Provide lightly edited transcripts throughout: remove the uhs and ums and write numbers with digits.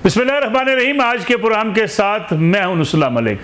बिस्मिल्लाहिर्रहमानिर्रहीम। आज के प्रोग्राम के साथ मैं हूं नुसुल्लाह मलिक।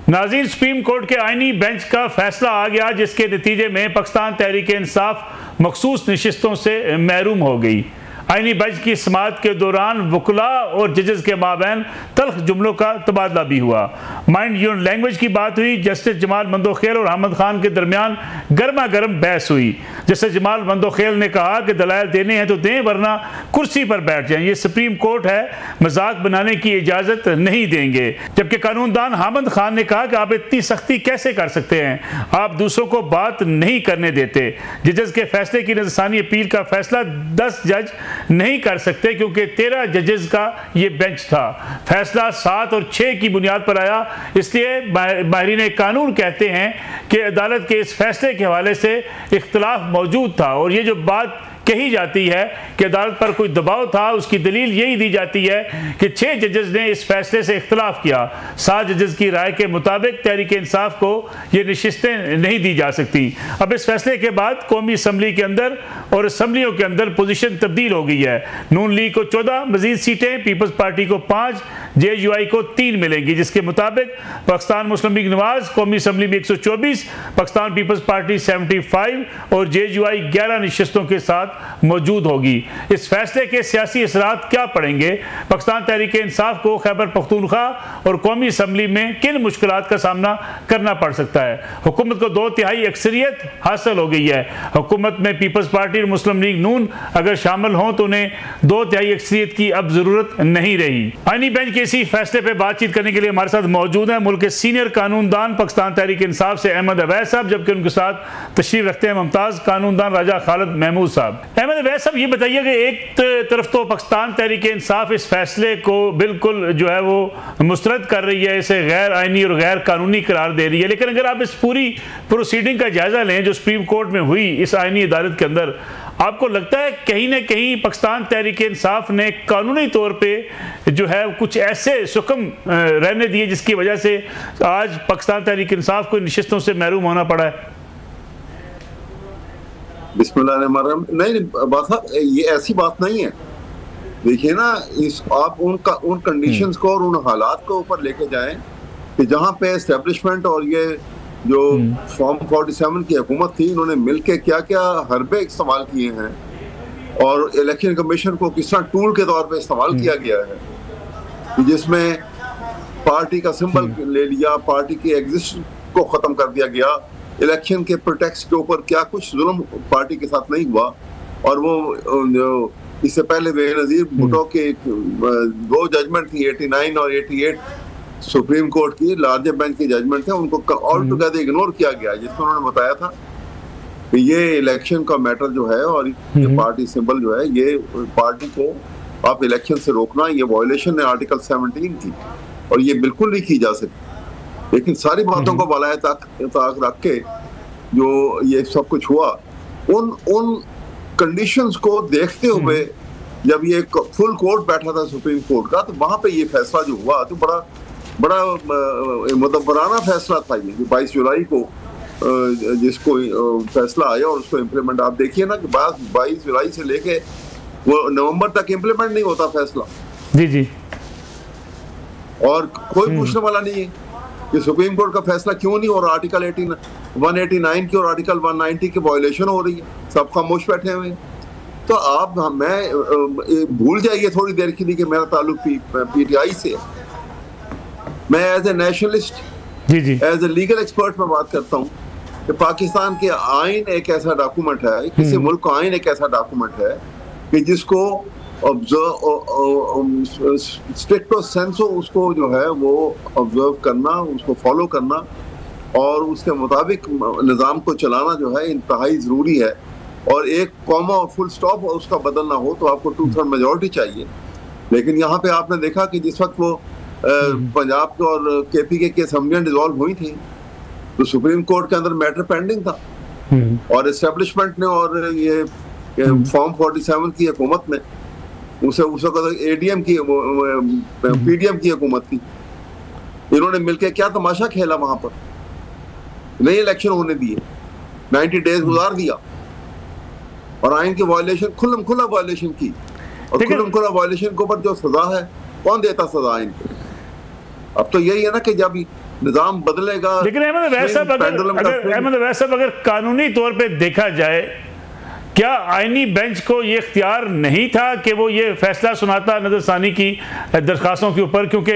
नाज़रीन, सुप्रीम कोर्ट के आईनी बेंच का फैसला आ गया, जिसके नतीजे में पाकिस्तान तहरीक इंसाफ मखसूस नशिस्तों से महरूम हो गई। आईनी बेंच की समाअत के दौरान वकला और जजेस के माबैन तल्ख जुमलों का तबादला भी हुआ। माइंड योर लैंग्वेज की बात हुई। जस्टिस जमाल मंदोखेल और अहमद खान के दरमियान गर्मा गर्म बहस हुई। जस्टिस जमाल मंदोखेल ने कहा कि दलाइल देने हैं तो दें, वरना कुर्सी पर बैठ जाएं। ये सुप्रीम कोर्ट है, मजाक बनाने की इजाज़त नहीं देंगे। जबकि कानूनदान अहमद खान ने कहा कि आप इतनी सख्ती कैसे कर सकते हैं, आप दूसरों को बात नहीं करने देते। जजेस के फैसले की नज़रसानी अपील का फैसला 10 जज नहीं कर सकते, क्योंकि 13 जजेस का ये बेंच था। फैसला 7 और 6 की बुनियाद पर आया। इसलिए माहिरीन कानून कहते हैं कि अदालत के इस फैसले के हवाले से इख्तलाफ मौजूद था, और ये जो बात कही जाती है कि अदालत पर कोई दबाव था, उसकी दलील यही दी जाती है कि 6 जजेस ने इस फैसले से इख्तलाफ किया। 7 जजेस की राय के मुताबिक तहरीक इंसाफ को ये नशिस्तें नहीं दी जा सकती। अब इस फैसले के बाद कौमी असम्बली के अंदर और असम्बलियों के अंदर पोजीशन तब्दील हो गई है। नून लीग को 14 मजीद सीटें, पीपल्स पार्टी को 5, JUI को 3 मिलेंगी, जिसके मुताबिक पाकिस्तान मुस्लिम लीग नवाज कौमी असम्बली में 124, पाकिस्तान पीपल्स पार्टी 75 और JUI 11 नशिस्तों के साथ मौजूद होगी। इस फैसले के सियासी असरात क्या पड़ेंगे? पाकिस्तान तहरीक इंसाफ को खैबर पख्तूनख्वा और कौमी असम्बली में किन मुश्किलात का सामना करना पड़ सकता है? हुकूमत को 2/3 अक्सरियत हासिल हो गई है। हुकूमत में पीपल्स पार्टी और मुस्लिम लीग नून अगर शामिल हों तो उन्हें 2/3 अक्सरियत की अब जरूरत नहीं रही। आईनी बेंच के इसी फैसले पर बातचीत करने के लिए हमारे साथ मौजूद है मुल्क के सीनियर कानूनदान पाकिस्तान तहरीक इंसाफ से अहमद अवैस साहब, जबकि उनके साथ तशरीफ रखते हैं मुमताज कानूनदान राजा खालिद महमूद साहब। अहमद अवैस साहब, ये बताइए कि एक तरफ तो पाकिस्तान तहरीक इंसाफ इस फैसले को बिल्कुल जो है वो मुस्तरद कर रही है, इसे गैर आईनी और गैर कानूनी करार दे रही है, लेकिन अगर आप इस पूरी प्रोसीडिंग का जायजा लें जो सुप्रीम कोर्ट में हुई इस आईनी अदालत के अंदर, आपको लगता है कहीं ना कहीं पाकिस्तान तहरीक इंसाफ ने कानूनी तौर पे जो है कुछ ऐसे सुकम रहने दिए जिसकी वजह से आज पाकिस्तान तहरीक इंसाफ को नशिस्तों से महरूम होना पड़ा है? बिस्मिल्लाहिर्रहमानिर्रहीम। नहीं बात, ये ऐसी बात नहीं है। देखिए ना, आप उन कंडीशंस को और उन हालात को ऊपर लेके जाएं कि जहाँ पे एस्टेब्लिशमेंट और ये जो फॉर्म 47 की हुकूमत थी, इन्होंने मिलके क्या क्या हरबे इस्तेमाल किए हैं और इलेक्शन कमीशन को किस तरह टूल के तौर पे इस्तेमाल किया गया है, जिसमें पार्टी का सिंबल ले लिया, पार्टी की एग्जिस्टेंस को खत्म कर दिया गया, इलेक्शन के प्रोटेक्ट के ऊपर क्या कुछ जुल्म पार्टी के साथ नहीं हुआ। और वो इससे पहले बेनज़ीर भुट्टो के 2 जजमेंट थी, 89 और 88 सुप्रीम कोर्ट की लार्जर बेंच की जजमेंट थे, उनको ऑल टुगेदर इग्नोर किया गया, जिसमें उन्होंने बताया था कि ये इलेक्शन का मैटर जो है और ये पार्टी सिंबल जो है, ये पार्टी को आप इलेक्शन से रोकना, ये वायलेशन है आर्टिकल 17 की, और ये बिल्कुल नहीं की जा सकती। लेकिन सारी बातों को बलाए ताक रख के जो ये सब कुछ हुआ, उन कंडीशंस को देखते हुए जब ये फुल कोर्ट बैठा था सुप्रीम कोर्ट का, तो वहां पे ये फैसला जो हुआ तो बड़ा मुदब्बराना फैसला था। ये 22 जुलाई को जिसको फैसला आया और उसको इम्प्लीमेंट, आप देखिए ना कि 22 जुलाई से लेके वो नवंबर तक इम्प्लीमेंट नहीं होता फैसला। जी। और कोई पूछने वाला नहीं है कि सुप्रीम कोर्ट का फैसला क्यों नहीं, और आर्टिकल 189 की और आर्टिकल 190 की वायलेशन हो रही है, सब खामोश बैठे हुए हैं। तो आप भूल जाइए थोड़ी देर के लिए कि मेरा ताल्लुक PTI से है। मैं as a nationalist, as a legal expert में बात करता हूँ कि पाकिस्तान के आइन एक ऐसा डॉक्यूमेंट है, किसी मुल्क का आइन एक ऐसा डॉक्यूमेंट है कि जिसको स्ट्रिक्टो सेंसो उसको जो है वो ऑब्जर्व करना, उसको फॉलो करना और उसके मुताबिक निज़ाम को चलाना जो है इंतहाई ज़रूरी है। और एक कॉमा और फुल स्टॉप उसका बदलना हो तो आपको 2/3 मेजॉरिटी चाहिए। लेकिन यहाँ पे आपने देखा कि जिस वक्त वो पंजाब और KPK की असम्बलियाँ डिसॉल्व हुई थी, तो सुप्रीम कोर्ट के अंदर मैटर पेंडिंग था, और एस्टेब्लिशमेंट ने और ये फॉर्म 47 की हुकूमत ने उस वक्त ADM की PDM की हुकूमत थी, इन्होंने मिलकर क्या तमाशा खेला, वहां पर नई इलेक्शन होने दिए, 90 डेज गुजार दिया और आइन की वायलेशन खुल्ला वायलेशन की, और खुल्ला वायलेशन के ऊपर जो सजा है कौन देता सजा इनको? अब तो यही है ना कि जब निजाम बदलेगा। लेकिन अहमद अवैध साहब, अगर कानूनी तौर पे देखा जाए, क्या आईनी बेंच को ये इख्तियार नहीं था कि वो ये फैसला सुनाता नजरसानी की दरख्वास्तों के ऊपर? क्योंकि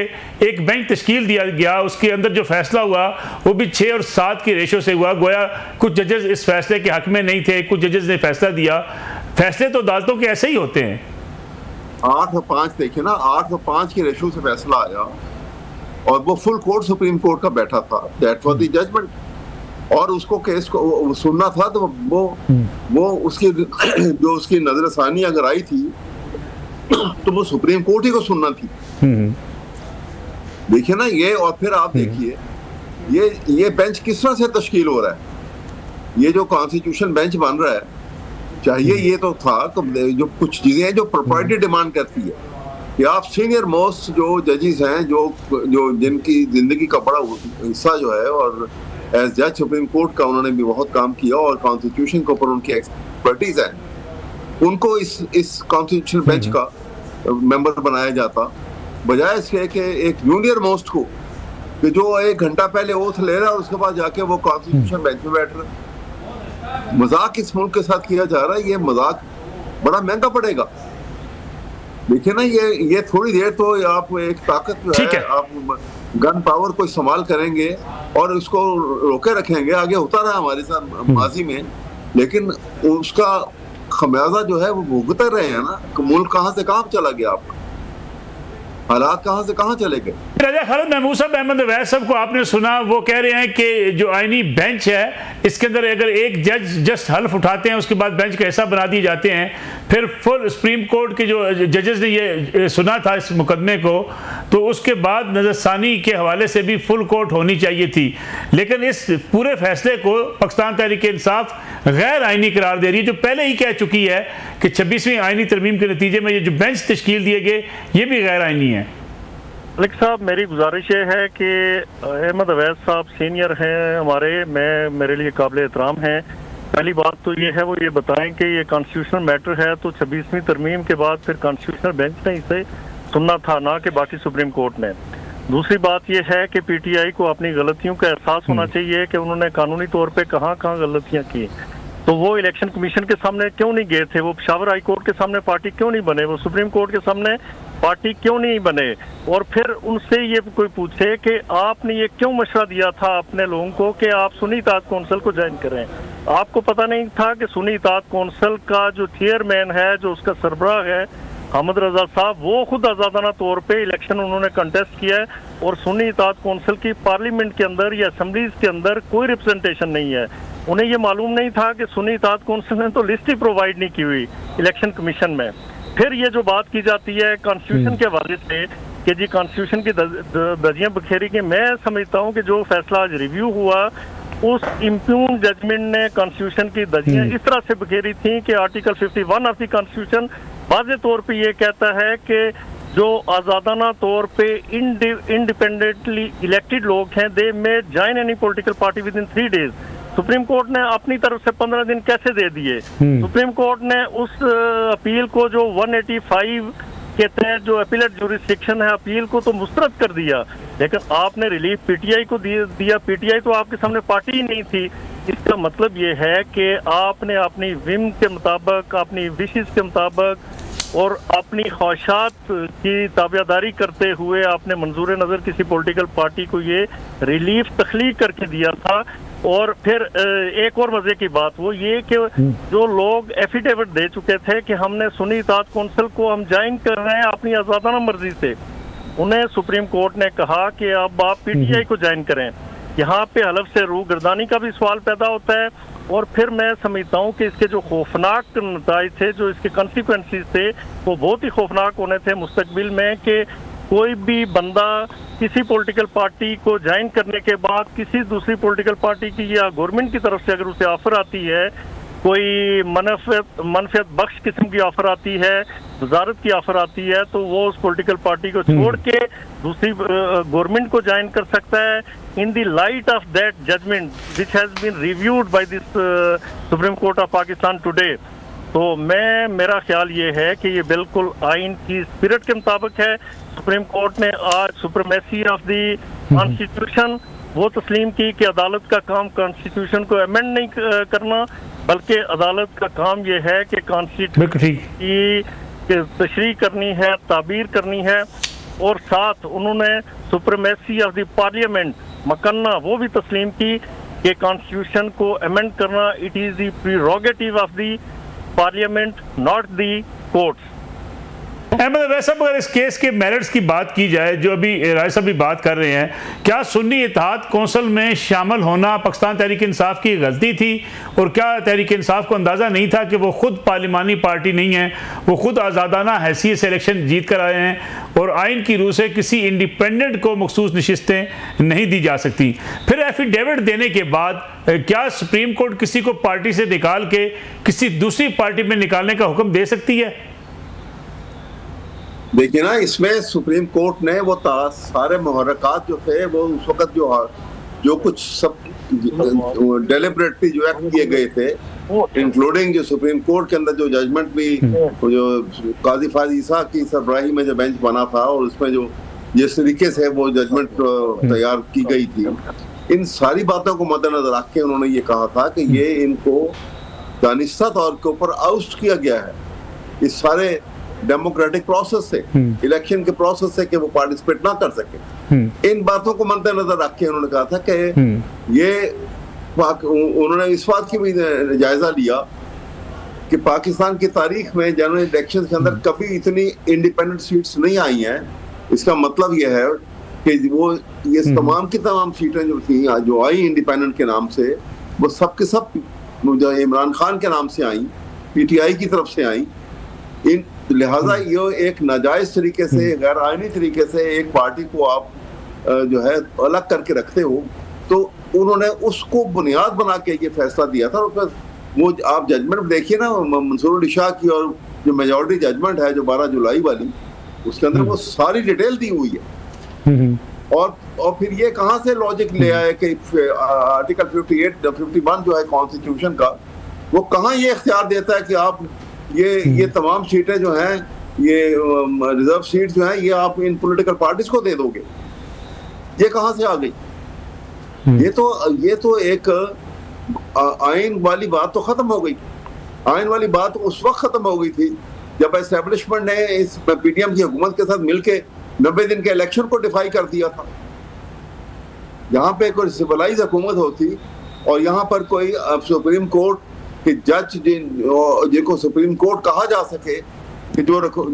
एक बेंच तश्कील दिया गया, उसके अंदर जो फैसला हुआ वो भी 6 और 7 की रेशो से हुआ। गोया कुछ जजेस इस फैसले के हक में नहीं थे, कुछ जजेस ने फैसला दिया। फैसले तो अदालतों के ऐसे ही होते हैं। 8 और 5 देखिए ना, 8 और 5 की रेशो से फैसला आया और वो फुल कोर्ट सुप्रीम कोर्ट का बैठा था, दैट वाज द जजमेंट। और उसको केस को सुनना था तो वो उसकी जो उसकी नजरसानी अगर आई थी तो वो सुप्रीम कोर्ट ही को सुनना थी। देखिए ना ये, और फिर आप देखिए ये बेंच किस तरह से तश्कील हो रहा है। ये जो कॉन्स्टिट्यूशन बेंच बन रहा है, चाहिए ये तो था तो जो कुछ चीजें हैं जो प्रोप्राइटी डिमांड करती है कि आप सीनियर मोस्ट जो जजेस हैं, जो जिनकी जिंदगी का बड़ा हिस्सा जो है, और एज जज सुप्रीम कोर्ट का उन्होंने भी बहुत काम किया और कॉन्स्टिट्यूशन के ऊपर उनकी एक्सपर्टीज है, उनको इस कॉन्स्टिट्यूशन बेंच का मेंबर बनाया जाता, बजाय इसके कि एक जूनियर मोस्ट को कि जो 1 घंटा पहले ओथ ले रहा है और उसके बाद जाके वो कॉन्स्टिट्यूशन बेंच में बैठ रहा है। मजाक इस मुल्क के साथ किया जा रहा है, ये मजाक बड़ा महंगा पड़ेगा। देखिए ना ये थोड़ी देर तो आप एक ताकत जो है आप गन पावर को इस्तेमाल करेंगे और उसको रोके रखेंगे, आगे होता रहा हमारे साथ माजी में, लेकिन उसका खमियाजा जो है वो भुगत रहे हैं ना। मुल्क कहाँ से कहाँ चला गया, आपका हालात कहाँ से कहाँ चले गए। राजा खालिद महमूद साहब, अहमद अवैध साहब को आपने सुना, वो कह रहे हैं कि जो आईनी बेंच है इसके अंदर अगर एक जज जस्ट हल्फ उठाते हैं उसके बाद बेंच को ऐसा बना दिए जाते हैं, फिर फुल सुप्रीम कोर्ट के जो जजेस ने ये सुना था इस मुकदमे को, तो उसके बाद नजरसानी के हवाले से भी फुल कोर्ट होनी चाहिए थी। लेकिन इस पूरे फैसले को पाकिस्तान तहरीक इंसाफ गैर आइनी करार दे रही है, जो पहले ही कह चुकी है कि 26वीं आइनी तरमीम के नतीजे में ये जो बेंच तश्कील दिए गए ये भी गैर आइनी है। मलिक साहब, मेरी गुजारिश ये है कि अहमद अवैध साहब सीनियर हैं हमारे, मेरे लिए काबिल एहतराम हैं। पहली बात तो ये है वो ये बताएं कि ये कॉन्स्टिट्यूशनल मैटर है तो 26वीं तरमीम के बाद फिर कॉन्स्टिट्यूशनल बेंच ने इसे सुनना था, ना कि बाकी सुप्रीम कोर्ट ने। दूसरी बात यह है कि पीटीआई को अपनी गलतियों का एहसास होना चाहिए कि उन्होंने कानूनी तौर पे कहाँ कहाँ गलतियाँ की। तो वो इलेक्शन कमीशन के सामने क्यों नहीं गए थे, वो पेशावर हाई कोर्ट के सामने पार्टी क्यों नहीं बने, वो सुप्रीम कोर्ट के सामने पार्टी क्यों नहीं बने, और फिर उनसे ये कोई पूछे कि आपने ये क्यों मशवरा दिया था अपने लोगों को कि आप सुन्नी इत्तेहाद कौंसिल को ज्वाइन करें। आपको पता नहीं था कि सुन्नी इत्तेहाद कौंसिल का जो चेयरमैन है, जो उसका सरबराह है अहमद रजा साहब, वो खुद आज़ादाना तौर पे इलेक्शन उन्होंने कंटेस्ट किया है और सुन्नी इत्तेहाद कौंसिल की पार्लियामेंट के अंदर या असम्बलीज के अंदर कोई रिप्रेजेंटेशन नहीं है। उन्हें ये मालूम नहीं था कि सुन्नी इत्तेहाद कौंसिल ने तो लिस्ट ही प्रोवाइड नहीं की हुई इलेक्शन कमीशन में। फिर ये जो बात की जाती है कॉन्स्टिट्यूशन के हवाले से कि जी कॉन्स्टिट्यूशन की दजियां बखेरी के, मैं समझता हूँ कि जो फैसला आज रिव्यू हुआ उस इम्प्यून जजमेंट ने कॉन्स्टिट्यूशन की दजियां इस तरह से बखेरी थी कि आर्टिकल 51 ऑफ द कॉन्स्टिट्यूशन वाज़े तौर पे ये कहता है कि जो आज़ादाना तौर पे इंडिपेंडेंटली इलेक्टेड लोग हैं दे में join any political party with in 3 days। Supreme court ने अपनी तरफ से 15 दिन कैसे दे दिए? सुप्रीम कोर्ट ने उस अपील को जो 185 के तहत जो अपीलेट ज्यूरिसडिक्शन है अपील को तो मुस्तरद कर दिया, लेकिन आपने रिलीफ पीटीआई को दिया। पीटीआई तो आपके सामने पार्टी ही नहीं थी। इसका मतलब ये है कि आपने अपनी विम के मुताबिक, अपनी विशेष के मुताबिक और अपनी ख्वाहिशात की ताबेदारी करते हुए आपने मंजूर नज़र किसी पॉलिटिकल पार्टी को ये रिलीफ तख्लीक करके दिया था। और फिर एक और मजे की बात वो ये कि जो लोग एफिडेविट दे चुके थे कि हमने सुन्नी इत्तेहाद कौंसिल को हम ज्वाइन कर रहे हैं अपनी आज़ादाना मर्जी से, उन्हें सुप्रीम कोर्ट ने कहा कि अब आप पीटीआई को ज्वाइन करें। यहाँ पे हलफ से रूह गर्दानी का भी सवाल पैदा होता है। और फिर मैं समझता हूँ कि इसके जो खौफनाक नतीजे थे, जो इसके कंसिक्वेंसेस थे, वो बहुत ही खौफनाक होने थे मुस्तकबिल में कि कोई भी बंदा किसी पॉलिटिकल पार्टी को ज्वाइन करने के बाद किसी दूसरी पॉलिटिकल पार्टी की या गवर्नमेंट की तरफ से अगर उसे ऑफर आती है, कोई मनफियत बख्श किस्म की ऑफर आती है, वजारत की ऑफर आती है, तो वो उस पॉलिटिकल पार्टी को छोड़ के दूसरी गवर्नमेंट को ज्वाइन कर सकता है in the light of that judgement which has been reviewed by this Supreme court of Pakistan today. तो मेरा ख्याल ये है कि ये बिल्कुल आइन की स्पिरिट के मुताबिक है। सुप्रीम कोर्ट ने आज सुप्रीमेसी ऑफ द कॉन्स्टिट्यूशन वो तस्लीम की कि अदालत का काम कॉन्स्टिट्यूशन को अमेंड नहीं करना, बल्कि अदालत का काम ये है कि कॉन्स्टिट्यूशन की तशरीह करनी है, ताबीर करनी है। और साथ उन्होंने सुप्रीमेसी ऑफ द पार्लियामेंट मकन्ना वो भी तस्लीम की कि कॉन्स्टिट्यूशन को अमेंड करना it is the prerogative of the parliament, not the courts. Ahmad Awais साहब, अगर इस केस के मेरिट्स की बात की जाए, जो अभी राय साहब भी बात कर रहे हैं, क्या सुन्नी इत्तेहाद कौंसिल में शामिल होना पाकिस्तान तहरीक इंसाफ की गलती थी? और क्या तहरीक इंसाफ को अंदाज़ा नहीं था कि वो खुद पार्लिमानी पार्टी नहीं है, वो खुद आज़ादाना हैसियत से इलेक्शन जीत कर आए हैं और आइन की रूह से किसी इंडिपेंडेंट को मखसूस नशिस्तें नहीं दी जा सकती? फिर एफिडेविट देने के बाद क्या सुप्रीम कोर्ट किसी को पार्टी से निकाल के किसी दूसरी पार्टी में निकालने का हुक्म दे सकती है? देखिए ना, इसमें सुप्रीम कोर्ट ने वो सारे मुहर्रकात जो थे वो उस वक्त जो कुछ सब डेलिबरेटली जो एक्ट किए गए थे, इंक्लूडिंग जो सुप्रीम कोर्ट के अंदर जो जजमेंट भी जो काजी फायद ईसा की सरबराही में जो बेंच बना था और उसमें जो जिस तरीके से वो जजमेंट तैयार की गई थी, इन सारी बातों को मद्देनजर रख के उन्होंने ये कहा था कि ये इनको दानिस्ता तौर के ऊपर आउस्ट किया गया है इस सारे डेमोक्रेटिक प्रोसेस से, इलेक्शन के प्रोसेस से, कि वो पार्टिसिपेट ना कर सके। इन बातों को मद्देनजर रख के उन्होंने कहा था कि ये उन्होंने इस बात की भी जायजा लिया कि पाकिस्तान की तारीख में जनरल इलेक्शन के अंदर कभी इतनी इंडिपेंडेंट सीट्स नहीं आई हैं। इसका मतलब ये है कि वो ये तमाम की तमाम सीटें जो थी जो आई इंडिपेंडेंट के नाम से, वो सब के सब जो इमरान खान के नाम से आई, पीटीआई की तरफ से आई। इन लिहाजा ये एक नाजायज तरीके से, गैर आईनी तरीके से एक पार्टी को आप जो है अलग करके रखते हो, तो उन्होंने उसको बुनियाद बना के ये फैसला दिया था। और वो आप जजमेंट देखिए ना, मंसूर अली शाह की और जो मेजॉरिटी जजमेंट है जो 12 जुलाई वाली, उसके अंदर वो सारी डिटेल दी हुई है। और फिर ये कहाँ से लॉजिक ले आए कि आर्टिकल 51 जो है कॉन्स्टिट्यूशन का, वो कहाँ ये इख्तियार देता है कि आप ये तमाम सीटें जो हैं, ये रिजर्व सीट जो हैं, ये आप इन पॉलिटिकल पार्टीज को दे दोगे? ये कहाँ से आ गई? ये तो एक आइन वाली बात तो खत्म हो गई। आइन वाली बात उस वक्त खत्म हो गई थी जब एस्टेब्लिशमेंट ने इस पीडीएम की हुकूमत के साथ मिलके 90 दिन के इलेक्शन को डिफाई कर दिया था। यहाँ पे कोई सिविलाइज हुकूमत होती और यहाँ पर कोई सुप्रीम कोर्ट कि जज जिनको सुप्रीम कोर्ट कहा जा सके, कि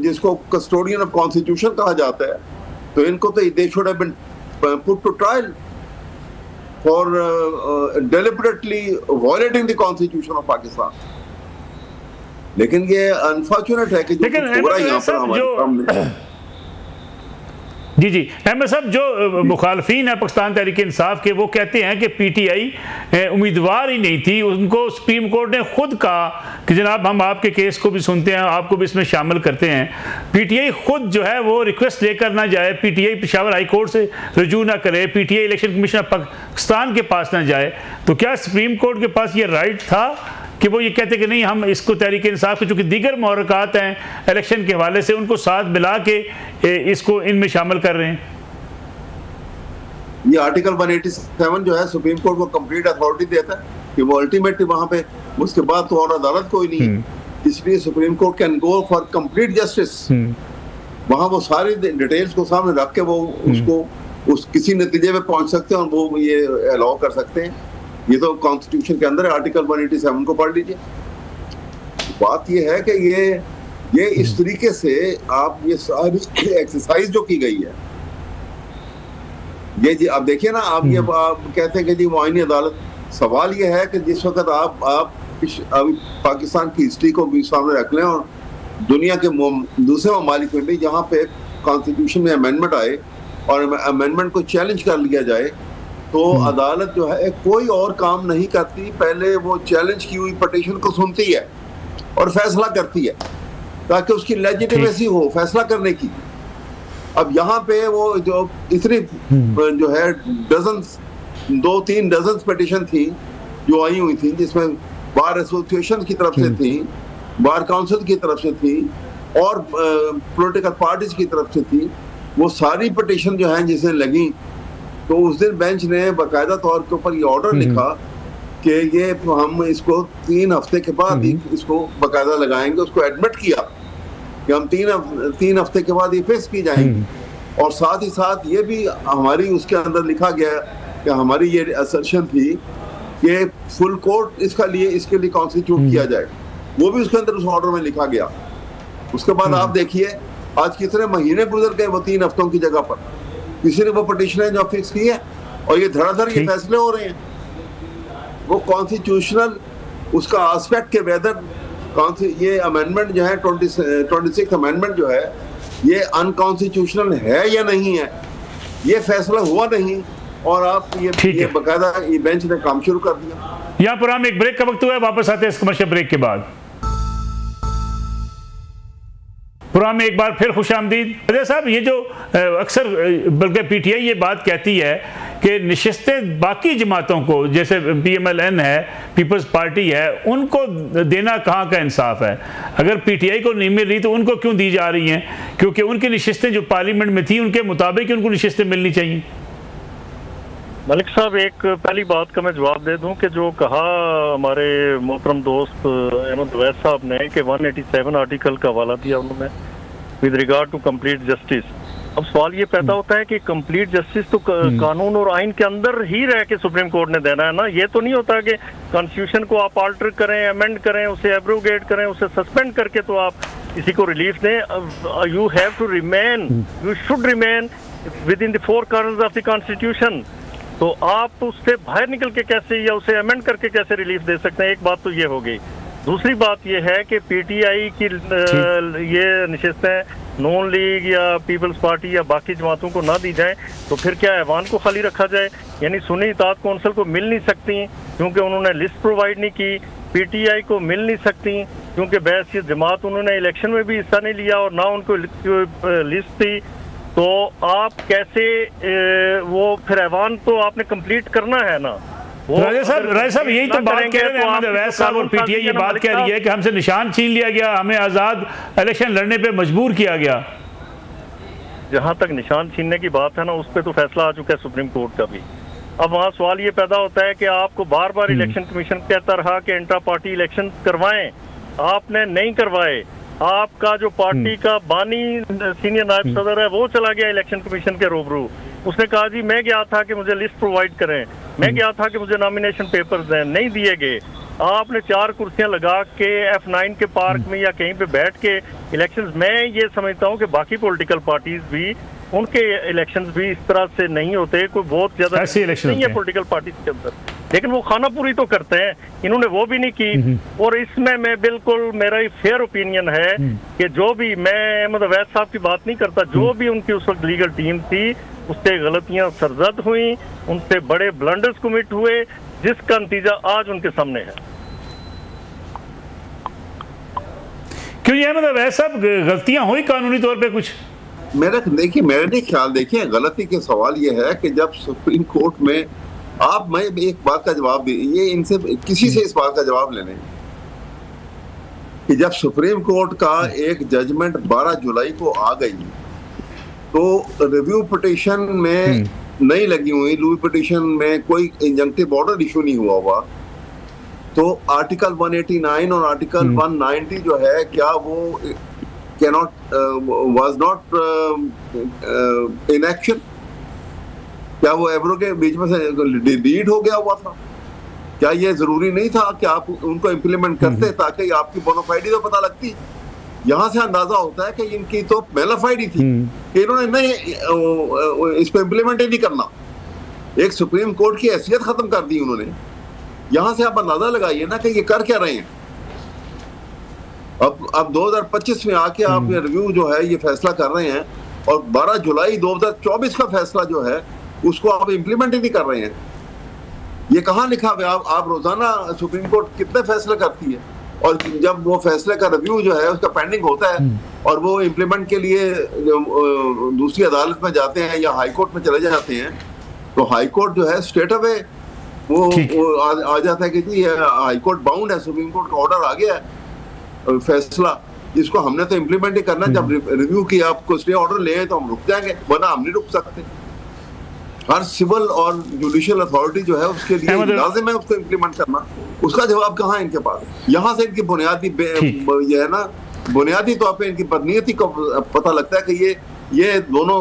जिसको कस्टोडियन ऑफ कॉन्स्टिट्यूशन कहा जाता है, तो इनको तो they should have been put to trial for deliberately violating the constitution of Pakistan. लेकिन ये अनफॉर्चुनेट है कि जो हो रहा है यहाँ पर हमारे सामने। जी अहमद साहब, जो मुखालफीन है पाकिस्तान तहरीक इंसाफ के, वो कहते हैं कि पीटीआई उम्मीदवार ही नहीं थी। उनको सुप्रीम कोर्ट ने खुद कहा कि जनाब हम आपके केस को भी सुनते हैं, आपको भी इसमें शामिल करते हैं। पीटीआई खुद जो है वो रिक्वेस्ट लेकर ना जाए, पीटीआई पेशावर हाई कोर्ट से रजू ना करे, PTI election commission of Pakistan के पास ना जाए, तो क्या सुप्रीम कोर्ट के पास ये राइट था कि वो ये कहते कि नहीं, हम इसको तहरीक इंसाफ के चूँकि दीगर मुहर्रकात हैं इलेक्शन के हवाले से, उनको साथ मिला के इसको इनमें शामिल कर रहे हैं? ये आर्टिकल 187 जो है सुप्रीम कोर्ट को कंप्लीट अथॉरिटी देता है कि वो अल्टीमेटली वहाँ पे, उसके बाद तो और अदालत कोई नहीं, इसलिए supreme court can go for complete justice. वहाँ वो सारी डिटेल्स को सामने रख के वो उसको किसी नतीजे पे पहुँच सकते हैं और वो ये अलाउ कर सकते हैं। ये तो कॉन्स्टिट्यूशन के अंदर है, आर्टिकल 187 को पढ़ लीजिए। बात ये है कि ये इस तरीके से आप ये सारी एक्सरसाइज जो की गई है, ये जी आप देखिए ना, आप ये आप कहते हैं कि जी मुआइनी अदालत, सवाल ये है कि जिस वक्त आप पाकिस्तान की हिस्ट्री को भी सामने रख लें और दुनिया के दूसरे ममालिक में भी जहाँ पे कॉन्स्टिट्यूशन में अमेंडमेंट आए और अमेंडमेंट को चैलेंज कर लिया जाए, तो अदालत जो है कोई और काम नहीं करती, पहले वो चैलेंज की हुई पिटीशन को सुनती है और फैसला करती है ताकि उसकी लेजिटिमेसी हो फैसला करने की। अब यहाँ पे वो जो इतनी जो है डजन्स 2-3 डजन्स पिटीशन थी जो आई हुई थी, जिसमें बार एसोसिएशन की तरफ से थी बार काउंसिल की तरफ से थी और पॉलिटिकल पार्टीज की तरफ से थी, वो सारी पिटीशन जो है जिसे लगी, तो उस दिन बेंच ने बाकायदा तौर के ऊपर ये ऑर्डर लिखा कि ये हम इसको 3 हफ्ते के बाद इसको बाकायदा लगाएंगे। उसको एडमिट किया कि हम 3 हफ्ते के बाद ये फेस की जाएंगी, और साथ ही साथ ये भी हमारी उसके अंदर लिखा गया कि हमारी ये असर्शन थी कि फुल कोर्ट इसके लिए कॉन्स्टिट्यूट किया जाए, वो भी उसके अंदर उस ऑर्डर में लिखा गया। उसके बाद आप देखिए आज कितने महीने गुजर गए वो 3 हफ्तों की जगह पर, किसी ने वो पिटीशन जो फिक्स की है और ये धड़ाधड़ ये फैसले हो रहे हैं। वो कॉन्स्टिट्यूशनल उसका एस्पेक्ट के वेदर ये अमेंडमेंट जो है 26 अमेंडमेंट जो है ये अनकॉन्स्टिट्यूशनल है या नहीं है, ये फैसला हुआ नहीं, और आप ये बाकायदा ये बेंच ने काम शुरू कर दिया। यहाँ पर हम एक ब्रेक का वक्त हुआ है, वापस आते हैं इस कमर्शियल ब्रेक के बाद। प्रोग्राम में एक बार फिर खुशामदीद। अजय साहब, ये जो अक्सर बल्कि पीटीआई ये बात कहती है कि नशिस्तें बाकी जमातों को, जैसे पीएमएलएन है, पीपल्स पार्टी है, उनको देना कहाँ का इंसाफ है? अगर पीटीआई को नहीं मिल रही तो उनको क्यों दी जा रही हैं? क्योंकि उनकी नशिस्तें जो पार्लियामेंट में थी उनके मुताबिक उनको नशिस्तें मिलनी चाहिए। मलिक साहब, एक पहली बात का मैं जवाब दे दूं कि जो कहा हमारे मोहतरम दोस्त अहमद अवैस साहब ने कि 187 आर्टिकल का हवाला दिया उन्होंने with regard to complete justice. अब सवाल ये पैदा होता है कि कंप्लीट जस्टिस तो कानून और आइन के अंदर ही रह के सुप्रीम कोर्ट ने देना है ना। ये तो नहीं होता कि कॉन्स्टिट्यूशन को आप आल्टर करें, अमेंड करें, उसे एब्रोगेट करें, उसे सस्पेंड करके तो आप किसी को रिलीफ दें। You have to remain, you should remain within the 4 corners of the constitution. तो आप उससे बाहर निकल के कैसे या उसे अमेंड करके कैसे रिलीफ दे सकते हैं? एक बात तो ये हो गई। दूसरी बात ये है कि पीटीआई की ये नशिस्तें नून लीग या पीपल्स पार्टी या बाकी जमातों को ना दी जाए तो फिर क्या ऐवान को खाली रखा जाए? यानी सुन्नी इत्तेहाद कौंसिल को मिल नहीं सकती क्योंकि उन्होंने लिस्ट प्रोवाइड नहीं की, पीटीआई को मिल नहीं सकती क्योंकि बैसियत जमात उन्होंने इलेक्शन में भी हिस्सा नहीं लिया और ना उनको लिस्ट थी। तो आप कैसे वो फिर ऐवान तो आपने कंप्लीट करना है ना। राजा साहब यही तो बात कह रहे हैं अहमद अवैस साहब और पीटीआई ये बात कह रही है कि हमसे निशान छीन लिया गया, हमें आज़ाद इलेक्शन लड़ने पे मजबूर किया गया। जहां तक निशान छीनने की बात है ना, उस पर तो फैसला आ चुका है सुप्रीम कोर्ट का भी। अब वहाँ सवाल ये पैदा होता है कि आपको बार बार इलेक्शन कमीशन कहता रहा कि इंट्रा पार्टी इलेक्शन करवाएं, आपने नहीं करवाए। आपका जो पार्टी का बानी सीनियर नायब सदर है वो चला गया इलेक्शन कमीशन के रूबरू, उसने कहा जी मैं गया था कि मुझे लिस्ट प्रोवाइड करें, मैं गया था कि मुझे नॉमिनेशन पेपर्स दें, नहीं दिए गए। आपने 4 कुर्सियां लगा के F9 के पार्क में या कहीं पे बैठ के इलेक्शंस, मैं ये समझता हूँ कि बाकी पॉलिटिकल पार्टीज भी उनके इलेक्शंस भी इस तरह से नहीं होते, कोई बहुत ज्यादा नहीं है पॉलिटिकल पार्टीज के अंदर, लेकिन वो खाना पूरी तो करते हैं। इन्होंने वो भी नहीं की। और इसमें मैं बिल्कुल, मेरा ही फेयर ओपिनियन है कि जो भी, मैं अहमद अवैस साहब की बात नहीं करता, जो भी उनकी उस वक्त लीगल टीम थी उससे गलतियां सरजद हुई, उनसे बड़े ब्लंडर्स कमिट हुए, जिसका नतीजा आज उनके सामने है। क्यों ये अहमद अवैस साहब गलतियां हुई कानूनी तौर पे कुछ? मेरे ख्याल देखिए, गलती के सवाल ये है कि जब सुप्रीम कोर्ट में मैं एक बात का जवाब ये इनसे किसी से इस बात का जवाब लेने कि जब सुप्रीम कोर्ट का एक जजमेंट 12 जुलाई को आ गई तो रिव्यू पिटीशन में नहीं लगी हुई, रिव्यू पिटीशन में कोई इंजंक्टिव ऑर्डर इशू नहीं हुआ, तो आर्टिकल 189 और आर्टिकल 190 जो है क्या वो was not in action? क्या वो एब्रो के बीच में से डिलीट हो गया हुआ था? क्या ये जरूरी नहीं था कि आप उनको इम्प्लीमेंट करते ताकि आपकी बोनाफाइडी तो पता लगती? यहाँ से अंदाजा होता है कि इनकी तो मेलाफाइडी थी कि इन्होंने नहीं इसको इम्प्लीमेंट ही नहीं करना, एक सुप्रीम कोर्ट की हैसियत खत्म कर दी उन्होंने। यहाँ से आप अंदाजा लगाइए ना कि ये कर क्या रहे हैं। अब 2025 में आके आप ये रिव्यू जो है ये फैसला कर रहे हैं और 12 जुलाई 2024 का फैसला जो है उसको आप इम्प्लीमेंट ही नहीं कर रहे हैं। ये कहाँ लिखा हुआ? आप रोजाना सुप्रीम कोर्ट कितने फैसले करती है और जब वो फैसले का रिव्यू जो है उसका पेंडिंग होता है और वो इम्प्लीमेंट के लिए दूसरी अदालत में जाते हैं या हाई कोर्ट में चले जाते हैं, तो हाई कोर्ट जो है स्ट्रेट अवे वो आ जाता है कि जी हाई कोर्ट बाउंड है, सुप्रीम कोर्ट का ऑर्डर आ गया है, फैसला, इसको हमने तो इम्प्लीमेंट ही करना। जब रिव्यू किया, आपको स्टे ऑर्डर ले तो हम रुक जाएंगे, वरना हम नहीं रुक सकते। हर सिविल और जुडिशियल अथॉरिटी जो है उसके लिए लाजिम है उसको इम्प्लीमेंट करना। उसका जवाब कहाँ है इनके पास? यहाँ से इनकी बुनियादी ये है ना, बुनियादी तौर पे इनकी बदनीयती को पता लगता है कि ये दोनों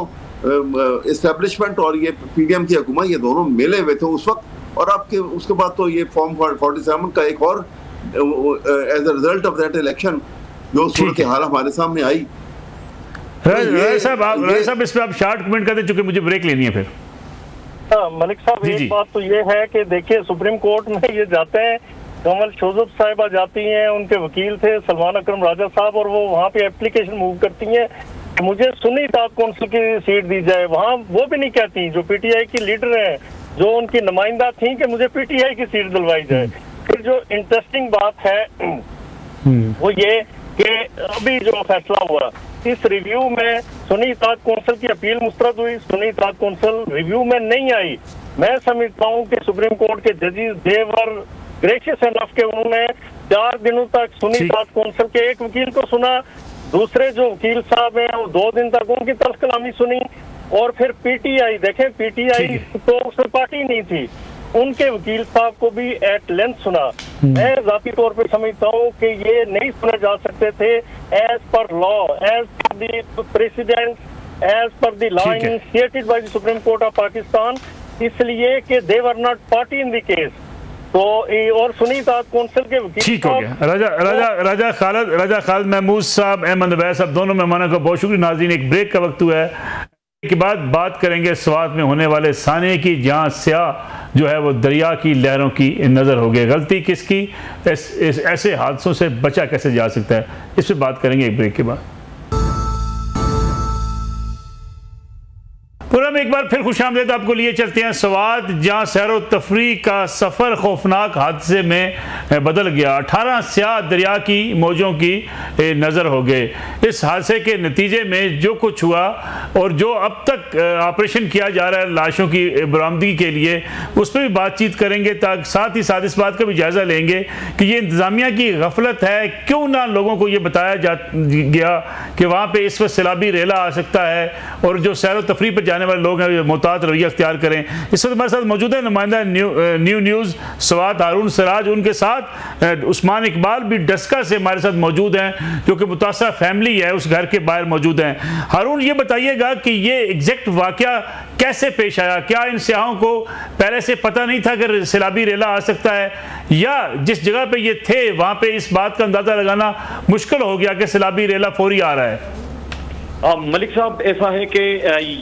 एस्टेब्लिशमेंट और ये पीडीएम की हुकूमत, ये दोनों मिले हुए थे उस वक्त। और आपके उसके बाद तो ये फॉर्म 47 का एक और as a result of that election जो सूरत हाल हमारे सामने आई। राजा साहब इस पर आप शार्ट कमेंट करते, चूंकि मुझे ब्रेक लेनी है फिर। मलिक साहब, एक बात तो ये है कि देखिए सुप्रीम कोर्ट में ये जाते हैं, कमल शोजब साहिबा जाती हैं, उनके वकील थे सलमान अकरम राजा साहब, और वो वहाँ पे एप्लीकेशन मूव करती हैं कि मुझे सुन्नी इत्तेहाद कौंसिल की सीट दी जाए। वहाँ वो भी नहीं कहती, जो पीटीआई की लीडर हैं, जो उनकी नुमाइंदा थी, कि मुझे पीटीआई की सीट दिलवाई जाए। फिर जो इंटरेस्टिंग बात है वो ये कि अभी जो फैसला हुआ, इस रिव्यू में सुन्नी इत्तेहाद कौंसिल की अपील मुस्तरद हुई, सुन्नी इत्तेहाद कौंसिल रिव्यू में नहीं आई। मैं समझता हूँ कि सुप्रीम कोर्ट के जजेस दे वर ग्रेशियस एनफ के उन्होंने 4 दिनों तक सुन्नी इत्तेहाद कौंसिल के एक वकील को सुना, दूसरे जो वकील साहब हैं वो 2 दिन तक उनकी तल्ख कलामी सुनी, और फिर पीटीआई, देखें पीटीआई तो उसमें पार्टी नहीं थी, उनके वकील साहब को भी एट लेंथ सुना। मैं जाती तौर पे समझता हूँ कि ये नहीं सुने जा सकते थे as per law, as per the president, as per the law initiated by the supreme court of Pakistan, इसलिए कि they were not party in the case. तो और सुन्नी इत्तेहाद कौंसिल के वकील ठीक हो गया। राजा खालिद महमूद साहब, अहमद अवैस साहब, दोनों मेहमानों का बहुत शुक्रिया। नाज़रीन, एक ब्रेक का वक्त हुआ है, के बाद बात करेंगे स्वात में होने वाले साने की, जहां स्याह जो है वो दरिया की लहरों की नज़र हो गई। गलती किसकी? ऐसे हादसों से बचा कैसे जा सकता है, इस पर बात करेंगे एक ब्रेक के बाद। पूरा में एक बार फिर खुशामदीद आपको लिए चलते हैं स्वात, जहां सैरो तफरी का सफ़र खौफनाक हादसे में बदल गया। 18 स्याह दरिया की मौजों की नज़र हो गए। इस हादसे के नतीजे में जो कुछ हुआ और जो अब तक ऑपरेशन किया जा रहा है लाशों की बरामदगी के लिए, उस पर भी बातचीत करेंगे। साथ ही साथ इस बात का भी जायज़ा लेंगे कि ये इंतज़ामिया की गफलत है, क्यों ना लोगों को ये बताया गया कि वहाँ पर इस वक्त सैलाबी रेला आ सकता है, और जो सैर व तफरी पर जाने वाले लोग हैं मुहतात रवैया अख्तियार करें। इस वक्त हमारे साथ मौजूद है नुमाइंदा न्यू न्यूज़ स्वात हारून सिराज, उनके साथ उस्मान इकबाल भी डस्का से हमारे साथ मौजूद हैं, जो कि मुतासरा फैमिली है उस घर के बाहर मौजूद हैं। हारून, ये बताइएगा कि ये एग्जैक्ट वाकया कैसे पेश आया? क्या इन स्याहों को पहले से पता नहीं था कि सैलाबी रेला आ सकता है, या जिस जगह पे ये थे वहाँ पे इस बात का अंदाज़ा लगाना मुश्किल हो गया कि सैलाबी रेला फौरी आ रहा है? मलिक साहब, ऐसा है कि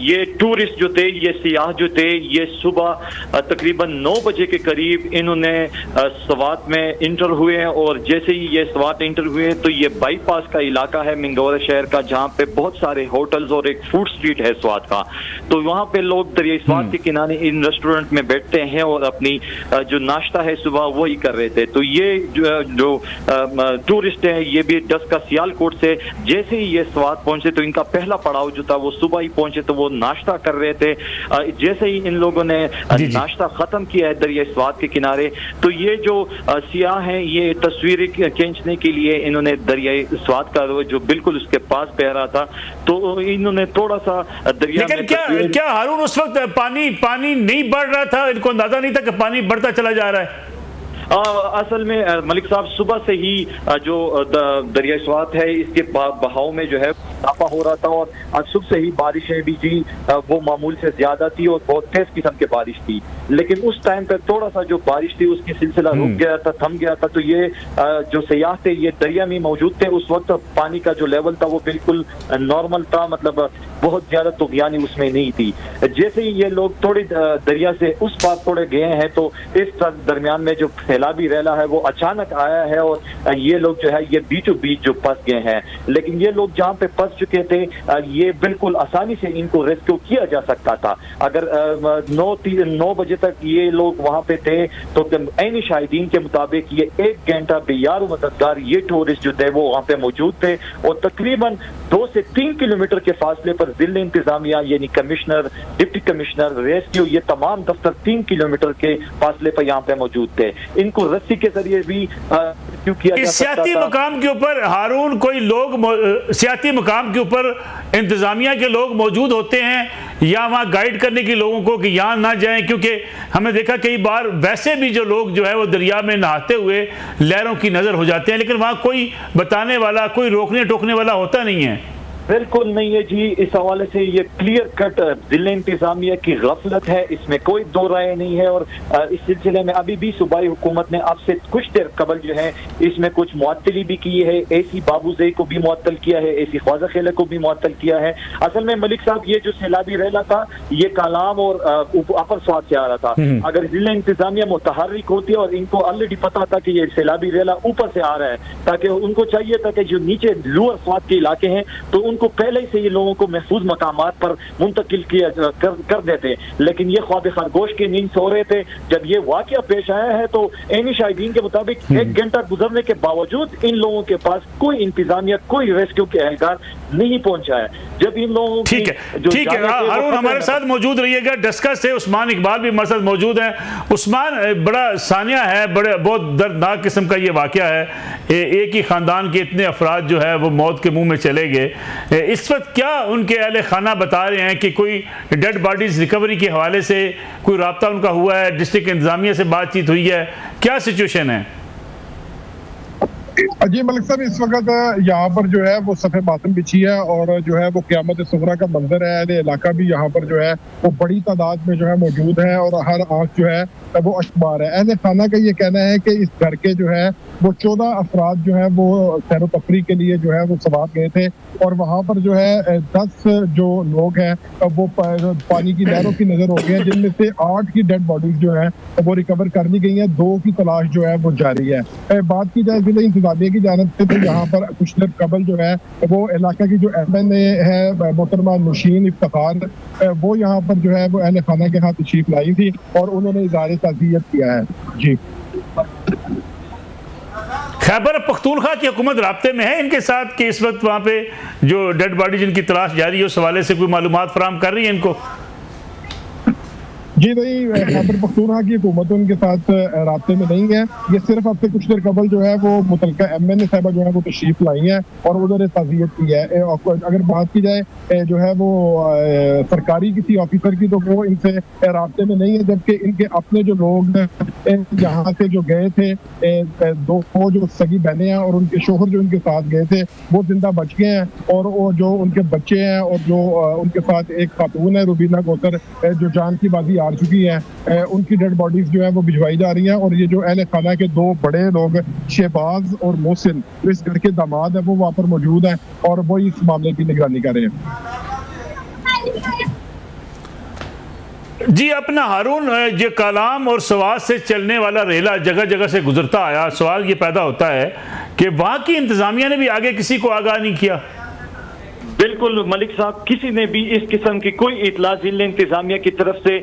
ये टूरिस्ट जो थे, ये सियाह जो थे, ये सुबह तकरीबन 9 बजे के करीब इन्होंने स्वात में इंटर हुए हैं, और जैसे ही ये स्वात इंटर हुए तो ये बाईपास का इलाका है मिंगोरा शहर का, जहाँ पे बहुत सारे होटल्स और एक फूड स्ट्रीट है स्वात का। तो वहाँ पे लोग दरिया स्वात के किनारे इन रेस्टोरेंट में बैठते हैं और अपनी जो नाश्ता है सुबह वही कर रहे थे। तो ये जो टूरिस्ट है, ये भी डस्का सियालकोट से जैसे ही ये स्वात पहुंचे तो इनका पहला पड़ाव जो था वो सुबह ही पहुंचे, तो वो नाश्ता कर रहे थे। जैसे ही इन लोगों ने नाश्ता खत्म किया है दरिया स्वात के किनारे, तो ये जो सियाह हैं, ये तस्वीरें खींचने के लिए इन्होंने दरिया स्वात का जो बिल्कुल उसके पास बह रहा था, तो इन्होंने थोड़ा सा दरिया में। क्या हारून उस वक्त पानी नहीं बढ़ रहा था? इनको अंदाजा नहीं था कि पानी बढ़ता चला जा रहा है? असल में मलिक साहब, सुबह से ही जो दरिया स्वात है इसके बहाव में जो है इजाफा हो रहा था, और आज सुबह से ही बारिशें भी जी वो मामूल से ज्यादा थी और बहुत तेज किस्म की बारिश थी। लेकिन उस टाइम पर थोड़ा सा जो बारिश थी उसकी सिलसिला रुक गया था, थम गया था। तो ये जो सयाह थे ये दरिया में मौजूद थे। उस वक्त पानी का जो लेवल था वो बिल्कुल नॉर्मल था, मतलब बहुत ज्यादा तुगयानी उसमें नहीं थी। जैसे ही ये लोग थोड़े दरिया से उस पार थोड़े गए हैं तो इस दरमियान में जो सैलाबी रेला है वो अचानक आया है, और ये लोग जो है ये बीचों बीच जो फंस गए हैं। लेकिन ये लोग जहाँ पे फंस चुके थे, ये बिल्कुल आसानी से इनको रेस्क्यू किया जा सकता था। अगर 9 बजे तक ये लोग वहाँ पे थे तो ऐनी शाहिदीन के मुताबिक ये 1 घंटा बेयार मददगार ये टूरिस्ट जो थे वो वहाँ पे मौजूद थे, और तकरीबन 2 से 3 किलोमीटर के फासले पर जिला इंतजामिया यानी कमिश्नर, डिप्टी कमिश्नर, रेस्क्यू, ये तमाम दफ्तर 3 किलोमीटर के फासले पर यहाँ पे मौजूद थे। इनको रस्सी के जरिए भी क्यों किया जा सकता सियाती था। मकाम के ऊपर हारून कोई लोग सियाती मकाम के ऊपर इंतजामिया के लोग मौजूद होते हैं या वहाँ गाइड करने के लोगों को कि यहाँ ना जाएं, क्योंकि हमने देखा कई बार वैसे भी जो लोग जो है वो दरिया में नहाते हुए लहरों की नज़र हो जाते हैं, लेकिन वहाँ कोई बताने वाला, कोई रोकने टोकने वाला होता नहीं है। बिल्कुल नहीं है जी, इस हवाले से ये क्लियर कट जिला इंतजामिया की गफलत है, इसमें कोई दो राय नहीं है। और इस सिलसिले में अभी भी सूबाई हुकूमत ने अब से कुछ देर कबल जो है इसमें कुछ मुअत्तली भी की है। एसी बाबूज़ई को भी मुअत्तल किया है, एसी ख्वाजा खेले को भी मुअत्तल किया है। असल में मलिक साहब ये जो सैलाबी रेला था ये कालाम और अपर स्वाद से आ रहा था। अगर जिला इंतजामिया मुतहर्रिक होती और इनको ऑलरेडी पता था कि ये सैलाबी रेला ऊपर से आ रहा है, ताकि उनको चाहिए था कि जो नीचे लोअर स्वाद के इलाके हैं तो उनको पहले से ये लोगों को महफूज मकामात पर मुंतकिल किया कर देते, लेकिन ये ख्वाब खरगोश की नींद सो रहे थे। जब ये वाकया पेश आया है तो एनी शाहिदीन के मुताबिक 1 घंटा गुजरने के बावजूद इन लोगों के पास कोई इंतजामिया, कोई रेस्क्यू के एहलकार नहीं पहुंचा है। जब इन लोगों ठीक है हारून हमारे साथ मौजूद रहिएगा। डस्का से उस्मान इकबाल भी हमारे साथ मौजूद हैं। उस्मान, बड़ा सानिया है, बहुत दर्दनाक किस्म का ये वाकया है। एक ही ख़ानदान के इतने अफराद जो है वो मौत के मुंह में चले गए। इस वक्त क्या उनके अहले खाना बता रहे हैं कि कोई डेड बॉडीज रिकवरी के हवाले से कोई रब्ता उनका हुआ है, डिस्ट्रिक्ट इंतजामिया से बातचीत हुई है, क्या सिचुएशन है? अजय मलिक साहब, इस वक्त यहाँ पर जो है वो सफ़े मातम बिछी है और जो है वो क़यामत सुगरा का मंजर है। ये इलाका भी यहाँ पर जो है वो बड़ी तादाद में जो है मौजूद है और हर आँख जो है वो अशबार है। अहले खाना का ये कहना है कि इस घर के जो है वो 14 अफराद जो है वो सैर तफरी के लिए जो है वो सवार गए थे और वहाँ पर जो है 10 जो लोग हैं वो पानी की लहरों की नजर हो गए हैं, जिनमें से 8 की डेड बॉडीज जो है वो रिकवर कर ली गई हैं, 2 की तलाश जो है वो जारी है। बात की जाए जिला इंतजामिया की जानब से तो यहाँ पर कुछ देर कबल जो है वो इलाका की जो MNA है मोहतरमा नौशीन इफ्तिखार, वो यहाँ पर जो है वो अहले खाना के हाथ तशरीफ लाई थी और उन्होंने इज़हार ताज़ियत किया है। जी, खैबर पख्तूनख्वा की हुकूमत राब्ते में है इनके साथ कि इस वक्त वहाँ पे जो डेड बॉडी जिनकी तलाश जारी है उस हवाले से कोई मालूमात फराहम कर रही है इनको? जी नहीं, खैबर पख्तूनख्वा की हुकूमत उनके साथ राब्ते में नहीं है। ये सिर्फ अब से कुछ देर कबल जो है वो मुतलका MNA साहिबा जो है वो तशरीफ लाई है और उन्होंने ताज़ियत की है। अगर बात की जाए जो है वो सरकारी किसी ऑफिसर की तो वो इनसे राब्ते में नहीं है, जबकि इनके अपने जो लोग यहाँ से जो गए थे 2 जो सगी बहनें हैं और उनके शोहर जो उनके साथ गए थे वो जिंदा बच गए हैं और वो जो उनके बच्चे हैं और जो उनके साथ एक खातून है रुबीना गोतर जो जान की बाजी आ चुकी है, उनकी डेड बॉडीज जो है वो भिजवाई जा रही हैं। और ये जो अहले खाना के 2 बड़े लोग शहबाज और मोहसिन जो इस घर के दामाद है वो वहाँ पर मौजूद हैं और वो इस मामले की निगरानी कर रहे हैं। जी, अपना हारून, ये कालाम और सवाद से चलने वाला रेला जगह जगह से गुजरता आया, सवाल ये पैदा होता है कि वहाँ की इंतजामिया ने भी आगे किसी को आगाह नहीं किया। बिल्कुल मलिक साहब, किसी ने भी इस किस्म की कोई इतला जिला इंतजामिया की तरफ से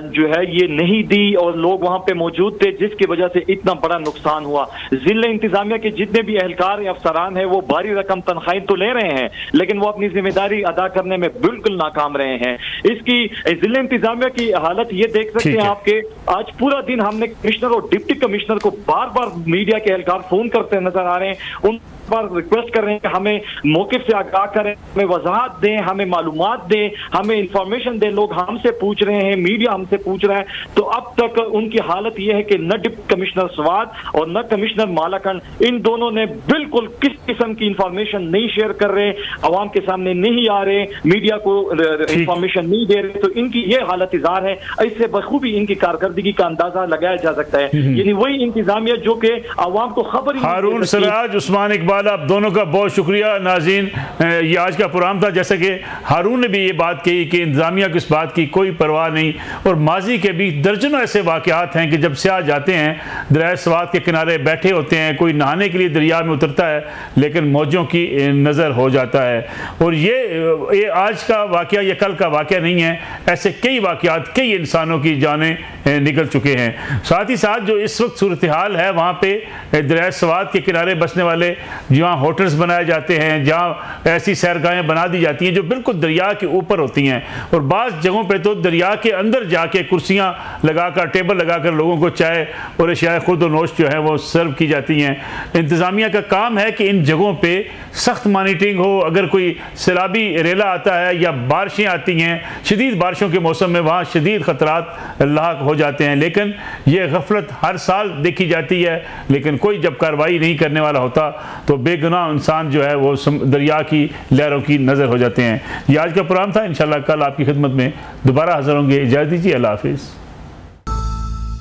जो है ये नहीं दी और लोग वहां पे मौजूद थे, जिसकी वजह से इतना बड़ा नुकसान हुआ। जिला इंतजामिया के जितने भी एहलकार या अफसरान हैं वो भारी रकम तनख्वाहें तो ले रहे हैं, लेकिन वो अपनी जिम्मेदारी अदा करने में बिल्कुल नाकाम रहे हैं। इसकी जिला इंतजामिया की हालत ये देख सकते हैं आपके, आज पूरा दिन हमने कमिश्नर और डिप्टी कमिश्नर को बार बार मीडिया के एहलकार फोन करते नजर आ रहे हैं, उन बार रिक्वेस्ट कर रहे हैं कि हमें मौक़िफ़ से आगाह करें, हमें वजाहत दें, हमें मालूमात दें, हमें इंफॉर्मेशन दें। लोग हमसे पूछ रहे हैं, मीडिया हमसे पूछ रहा है, तो अब तक उनकी हालत यह है कि न डिप्टी कमिश्नर स्वाद और न कमिश्नर मालाकंड, इन दोनों ने बिल्कुल किस किस्म की इंफॉर्मेशन नहीं शेयर कर रहे, अवाम के सामने नहीं आ रहे, मीडिया को इंफॉर्मेशन नहीं दे रहे। तो इनकी ये हालत इज़हार है, इससे बखूबी इनकी कारकर्दगी का अंदाजा लगाया जा सकता है। यानी वही इंतजामिया जो कि अवाम को खबर ही। हारून सराज, उस्मान इकबाल, आप दोनों का बहुत शुक्रिया। नाज़रीन, ये आज का प्रोग्राम था। जैसे कि हारून ने भी ये बात कही कि इंतजामिया को इस बात की कोई परवाह नहीं, और माजी के भी दर्जनों ऐसे वाक़यात हैं कि जब स्याह जाते हैं, दरिया स्वात के किनारे बैठे होते हैं, कोई नहाने के लिए दरिया में उतरता है लेकिन मौजों की नज़र हो जाता है। और ये आज का वाक़या, ये कल का वाक़या नहीं है, ऐसे कई वाक़यात, कई इंसानों की जानें निकल चुके हैं। साथ ही साथ जो इस वक्त सूरत हाल है वहाँ पे दरिया स्वात के किनारे बसने वाले जहाँ होटल्स बनाए जाते हैं, जहाँ ऐसी सैरगाहें बना दी जाती हैं जो बिल्कुल दरिया के ऊपर होती हैं, और बाज़ जगहों पे तो दरिया के अंदर जाके कुर्सियाँ लगाकर, टेबल लगाकर लोगों को चाय और अशियाए खुर्द नोश जो है वो सर्व की जाती हैं। इंतज़ामिया का काम है कि इन जगहों पर सख्त मॉनिटरिंग हो। अगर कोई सैलाबी रेला आता है या बारिशें आती हैं, शदीद बारिशों के मौसम में वहाँ शदीद ख़तरात लाक हो जाते हैं, लेकिन ये गफलत हर साल देखी जाती है। लेकिन कोई जब कार्रवाई नहीं करने वाला होता तो बेगुनाह इंसान जो है वो दरिया की लहरों की नज़र हो जाते हैं। ये आज का प्रोग्राम था। इंशाल्लाह कल आपकी खिदमत में दोबारा हाज़िर होंगे। इजाज़त दीजिए। अल्लाह हाफ़िज़।